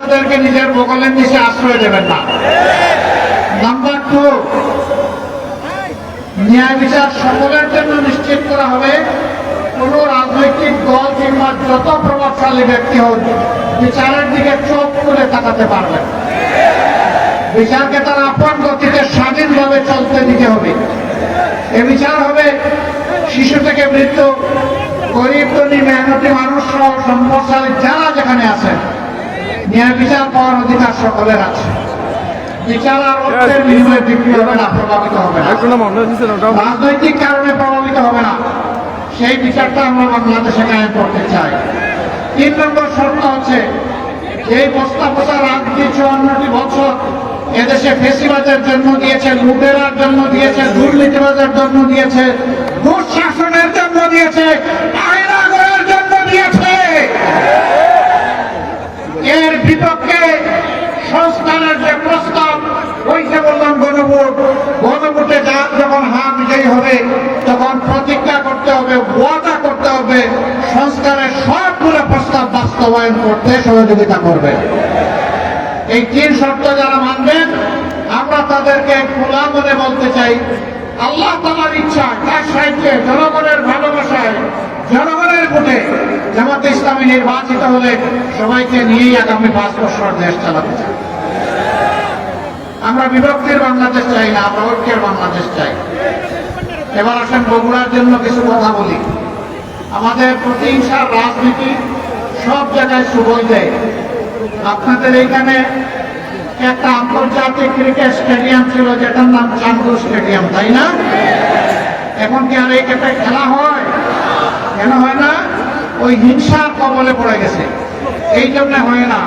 লোকদেরকে নিজের বগলের নিচে আশ্রয় দেবেন না। নাম্বার 2, ন্যায় বিচার সকলের জন্য নিশ্চিত করা হবে। কোন রাজনৈতিক দল কিংবা যত প্রভাবশালী ব্যক্তি হোক বিচারের দিকে চোখ তুলে তাকাতে পারবেন। বিচারকে তার আপন গতিতে স্বাধীনভাবে চলতে দিতে হবে। এ বিচার হবে শিশু থেকে বৃদ্ধ, গরিব ধনী মেহনতি মানুষ সহ সম্পদশালী যারা যেখানে আছেন, ন্যায় বিচার পাওয়ার অধিকার সকলের আছে। বিচার আর অর্থের বিনিময়ে বিক্রি হবে না, প্রভাবিত হবে না, রাজনৈতিক কারণে প্রভাবিত হবে না। সেই বিচারটা আমরা বাংলাদেশে কায়েম করতে চাই। 3 নম্বর শর্ত হচ্ছে, এই বস্তাপচা রাজনীতি 54টি বছর এদেশে ফেসিবাদের জন্ম দিয়েছে, লুটেরার জন্ম দিয়েছে, দুর্নীতিবাদের জন্ম দিয়েছে, দুঃশাসনের জন্ম দিয়েছে, আয়নাগরের জন্ম দিয়েছে। এর বিপক্ষে সংস্কারের যে প্রস্তাব, ওই যে বললাম গণভোট, গণভোটে যার যখন হাত বিজয়ী হবে তখন প্রতিজ্ঞা করতে হবে, ওয়াদা করতে হবে, সংস্কারের সবগুলো প্রস্তাব বাস্তবায়ন করতে সহযোগিতা করবে। এই 3 শর্ত যারা মানবেন, আমরা তাদেরকে খোলা মনে বলতে চাই, আল্লাহ তাআলার ইচ্ছা, তার সাহায্যে, জনগণের ভালোবাসায়, জনগণের ভোটে জামাতে ইসলামী নির্বাচিত হলে সবাইকে নিয়েই আগামী 5 বছর দেশ চালাতে চাই। আমরা বিভক্তির বাংলাদেশ চাই না, আমরা ঐক্যের বাংলাদেশ চাই। এবার আসেন বগুড়ার জন্য কিছু কথা বলি। আমাদের প্রতিহিংসার রাজনীতি সব জায়গায় সুবল দেয়। আপনাদের এইখানে একটা আন্তর্জাতিক ক্রিকেট স্টেডিয়াম ছিল যেটার নাম চান্দু স্টেডিয়াম, তাই না? এখন কি আর এই খেলা হয়? কেন হয় না? ওই হিংসার কবলে পড়ে গেছে, এই জন্য হয় না।